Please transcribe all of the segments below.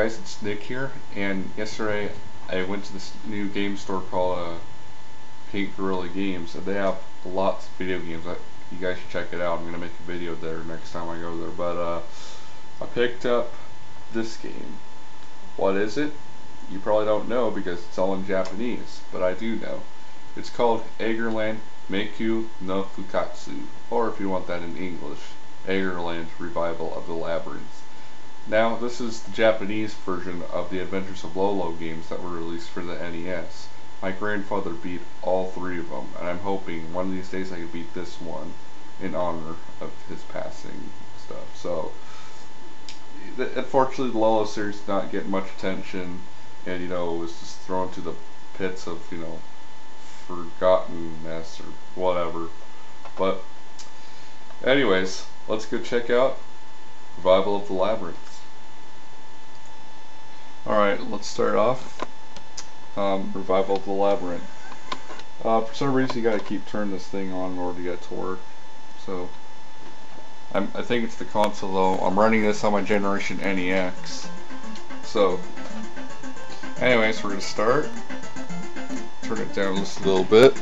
guys, it's Nick here, and yesterday I went to this new game store called Pink Gorilla Games, and they have lots of video games. You guys should check it out. I'm going to make a video there next time I go there, but I picked up this game. What is it? You probably don't know because it's all in Japanese, but I do know. It's called Eggerland Mekyuu no Fukkatsu, or if you want that in English, Eggerland Revival of the Labyrinth. Now, this is the Japanese version of the Adventures of Lolo games that were released for the NES. My grandfather beat all three of them, and I'm hoping one of these days I can beat this one in honor of his passing stuff. So, unfortunately, the Lolo series did not get much attention, and, it was just thrown to the pits of, forgottenness or whatever. But, anyways, let's go check out Revival of the Labyrinth. Alright, let's start off. Revival of the Labyrinth. For some reason you gotta keep turning this thing on in order to get it to work. So, I think it's the console though. I'm running this on my Generation NEX. So, anyways, we're gonna start. Turn it down just a little bit.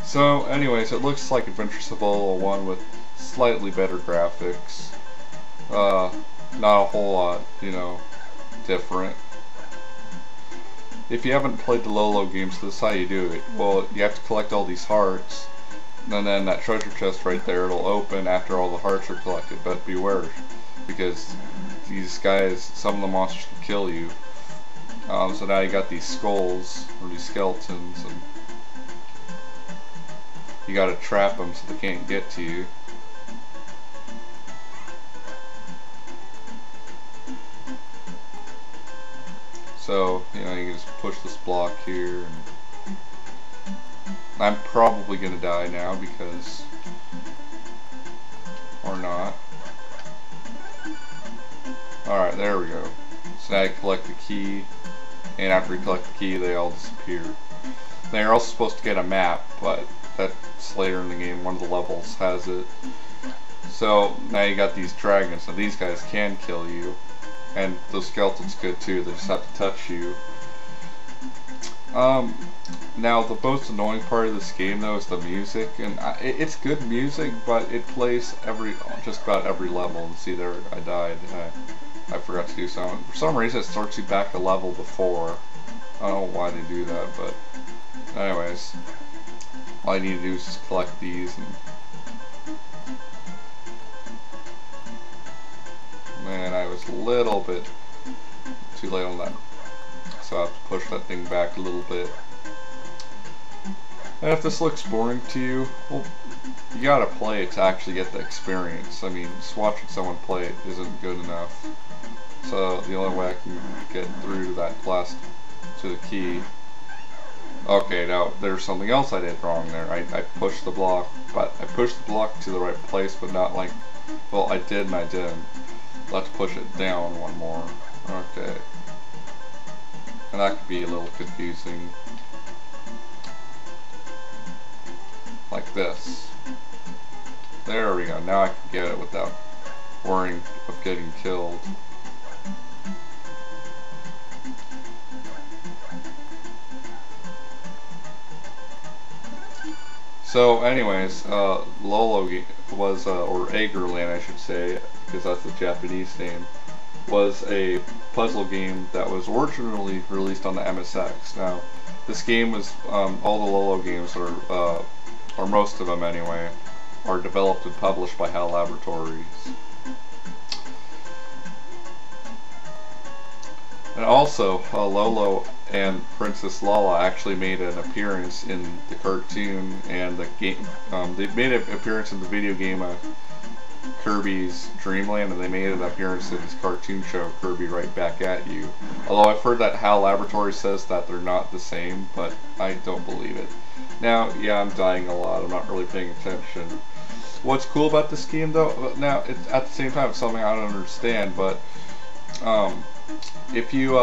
So, anyways, it looks like Adventures of Lolo 1 with slightly better graphics. Not a whole lot, different. If you haven't played the Lolo games, this is how you do it. Well, you have to collect all these hearts, and then that treasure chest right there, it'll open after all the hearts are collected. But beware, because these guys, some of the monsters can kill you. So now you got these skulls, or these skeletons, and you gotta trap them so they can't get to you. So, you can just push this block here, and I'm probably gonna die now because, or not. Alright, there we go. So now you collect the key, and after you collect the key, they all disappear. Now you're also supposed to get a map, but that's later in the game. One of the levels has it. So now you got these dragons. Now these guys can kill you, and those skeletons could too. They just have to touch you. Now the most annoying part of this game though is the music, and it's good music, but it plays just about every level. And see there, I died. I forgot to do something. For some reason, it starts you back a level before. I don't know why they do that, but anyways, all I need to do is just collect these, and man, I was a little bit too late on that, so I have to push that thing back a little bit. And if this looks boring to you, well, you gotta play it to actually get the experience. I mean, just watching someone play it isn't good enough. So the only way I can get through to that to the key. Okay, now there's something else I did wrong there. I pushed the block, but I pushed the block to the right place, but not like, well, I did and I didn't. Let's push it down one more. Okay. And that could be a little confusing. Like this. There we go. Now I can get it without worrying of getting killed. So anyways, Lolo was, or Eggerland I should say, because that's the Japanese name, was a puzzle game that was originally released on the MSX. Now, this game was, all the Lolo games are, or most of them anyway, are developed and published by HAL Laboratories. And also, Lolo and Princess Lala actually made an appearance in the cartoon and the game. They made an appearance in the video game Kirby's Dream Land, and they made an appearance in this cartoon show, Kirby Right Back at You. Although I've heard that HAL Laboratories says that they're not the same, but I don't believe it. Now, yeah, I'm dying a lot. I'm not really paying attention. What's cool about this game, though, now, at the same time, it's something I don't understand, but if you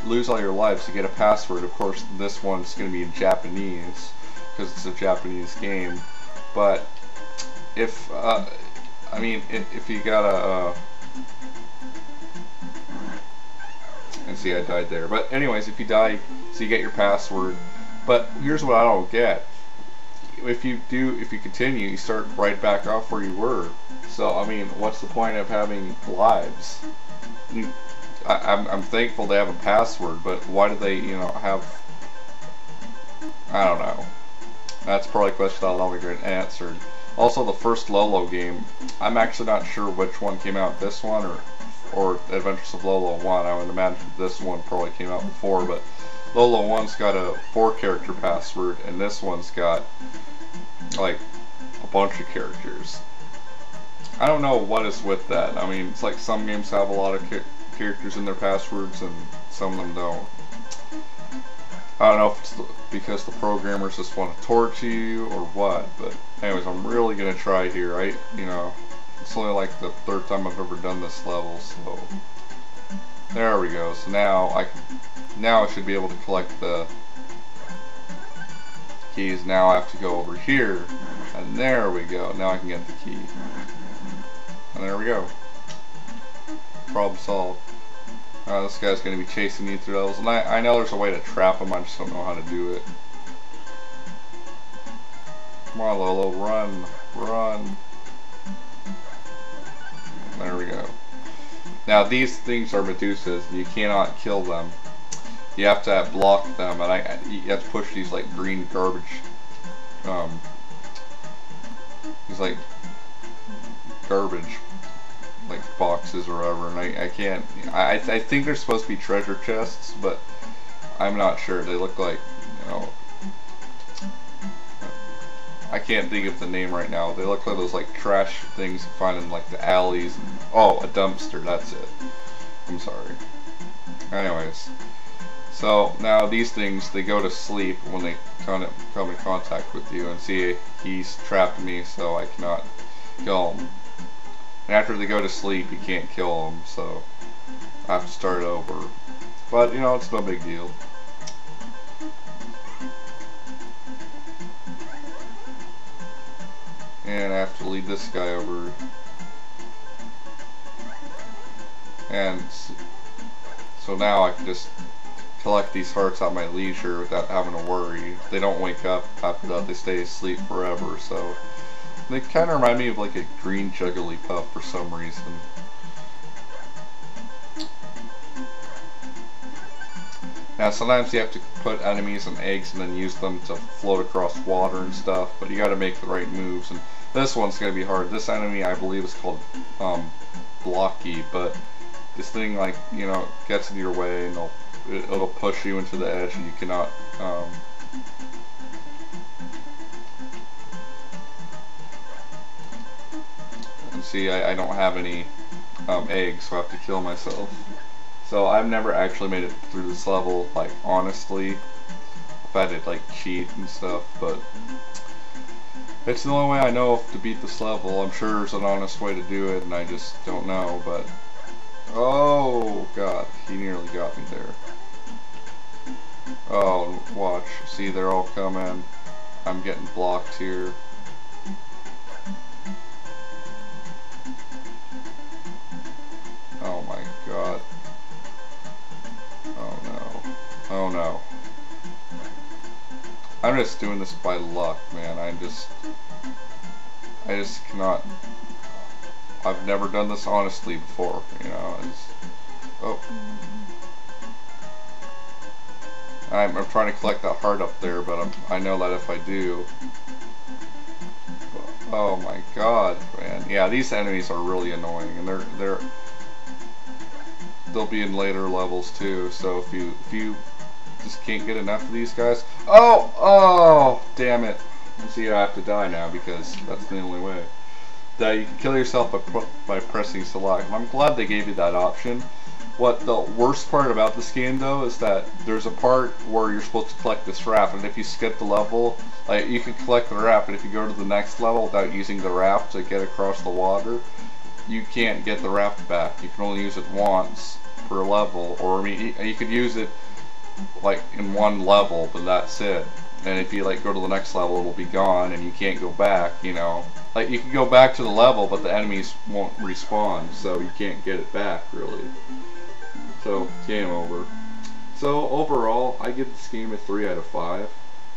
lose all your lives, you get a password. Of course, this one's going to be in Japanese, because it's a Japanese game. But if I mean, if you got a and see, I died there. But anyways, if you die, so you get your password. But here's what I don't get. If you continue, you start right back off where you were. So, I mean, what's the point of having lives? I'm thankful they have a password, but why do they, you know, have... I don't know. That's probably a question I'll never get answered. Also, the first Lolo game, I'm actually not sure which one came out, this one or Adventures of Lolo 1. I would imagine this one probably came out before, but Lolo 1's got a 4-character password, and this one's got like a bunch of characters. I don't know what is with that. I mean, it's like some games have a lot of characters in their passwords and some of them don't. I don't know if it's because the programmers just want to torture you or what, but anyways, I'm really gonna try here. You know, it's only like the 3rd time I've ever done this level, so there we go. So now I should be able to collect the keys. Now I have to go over here, and there we go. Now I can get the key, and there we go. Problem solved. This guy's going to be chasing you through levels, and I know there's a way to trap him, I just don't know how to do it. Come on, Lolo, run, run. There we go. Now these things are Medusas, and you cannot kill them. You have to block them, and you have to push these like green garbage, these like garbage like boxes or whatever, and I can't. I think they're supposed to be treasure chests, but I'm not sure. They look like, you know, I can't think of the name right now. They look like those like trash things you find in like the alleys. Oh, a dumpster. That's it. I'm sorry. Anyways, so now these things, they go to sleep when they come in contact with you, and see, he's trapped me, so I cannot kill him. And after they go to sleep, you can't kill them, so I have to start over. But, you know, it's no big deal. And I have to lead this guy over. And so now I can just collect these hearts at my leisure without having to worry. If they don't wake up after that, they stay asleep forever, so... They kind of remind me of like a green Jigglypuff for some reason. Now sometimes you have to put enemies in eggs and then use them to float across water and stuff, but you gotta make the right moves, and this one's gonna be hard. This enemy, I believe, is called Blocky, but this thing, like, you know, gets in your way and it'll push you into the edge, and you cannot see, I don't have any eggs, so I have to kill myself. So I've never actually made it through this level, like, honestly. If I did like cheat and stuff, but it's the only way I know to beat this level. I'm sure there's an honest way to do it, and I just don't know, but... Oh, God, he nearly got me there. Oh, watch. See, they're all coming. I'm getting blocked here. Oh my God. Oh no. Oh no. I'm just doing this by luck, man. I just cannot. I've never done this honestly before, you know. Oh. I'm trying to collect that heart up there, but I know that if I do. Oh my God, man. Yeah, these enemies are really annoying, and they'll be in later levels too. So if you just can't get enough of these guys. Oh, damn it. See, I have to die now because that's the only way. That you can kill yourself by pressing select. I'm glad they gave you that option. What the worst part about this game though is that there's a part where you're supposed to collect this raft, and if you skip the level, like, you can collect the raft, but if you go to the next level without using the raft to get across the water, you can't get the raft back. You can only use it once per level, or I mean, you could use it like in one level, but that's it. and if you like go to the next level, it'll be gone, and you can't go back. You know, like you can go back to the level, but the enemies won't respawn, so you can't get it back really. So game over. So overall, I give this game a 3 out of 5.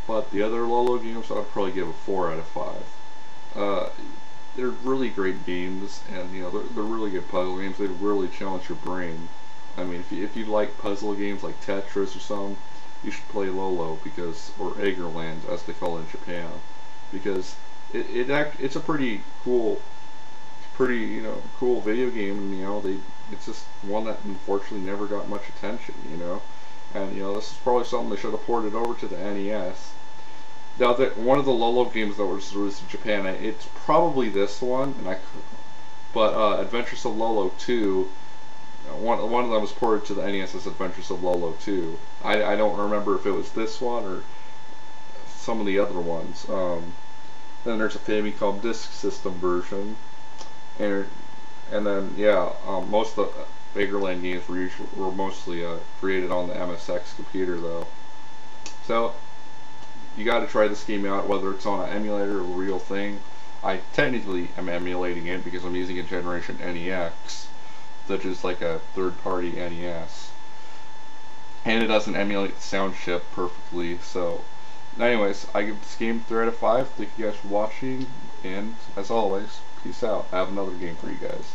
But the other Lolo games, I'd probably give a 4 out of 5. They're really great games, and you know they're really good puzzle games. They really challenge your brain. I mean, if you like puzzle games like Tetris or something, you should play Lolo because, or Eggerland as they call it in Japan, because it's a pretty cool, cool video game. And you know it's just one that unfortunately never got much attention. You know, and you know this is probably something they should have ported over to the NES. Now, one of the Lolo games that was released in Japan, it's probably this one, but Adventures of Lolo 2, one of them was ported to the NES as Adventures of Lolo 2. I don't remember if it was this one or some of the other ones. Then there's a Famicom Disk System version, and then yeah, most of the Eggerland games were mostly created on the MSX computer though. So you got to try this game out, whether it's on an emulator or a real thing. I technically am emulating it because I'm using a Generation NEX, which is like a third-party NES, and it doesn't emulate the sound chip perfectly. So, anyways, I give this game 3 out of 5. Thank you guys for watching, and as always, peace out. I have another game for you guys.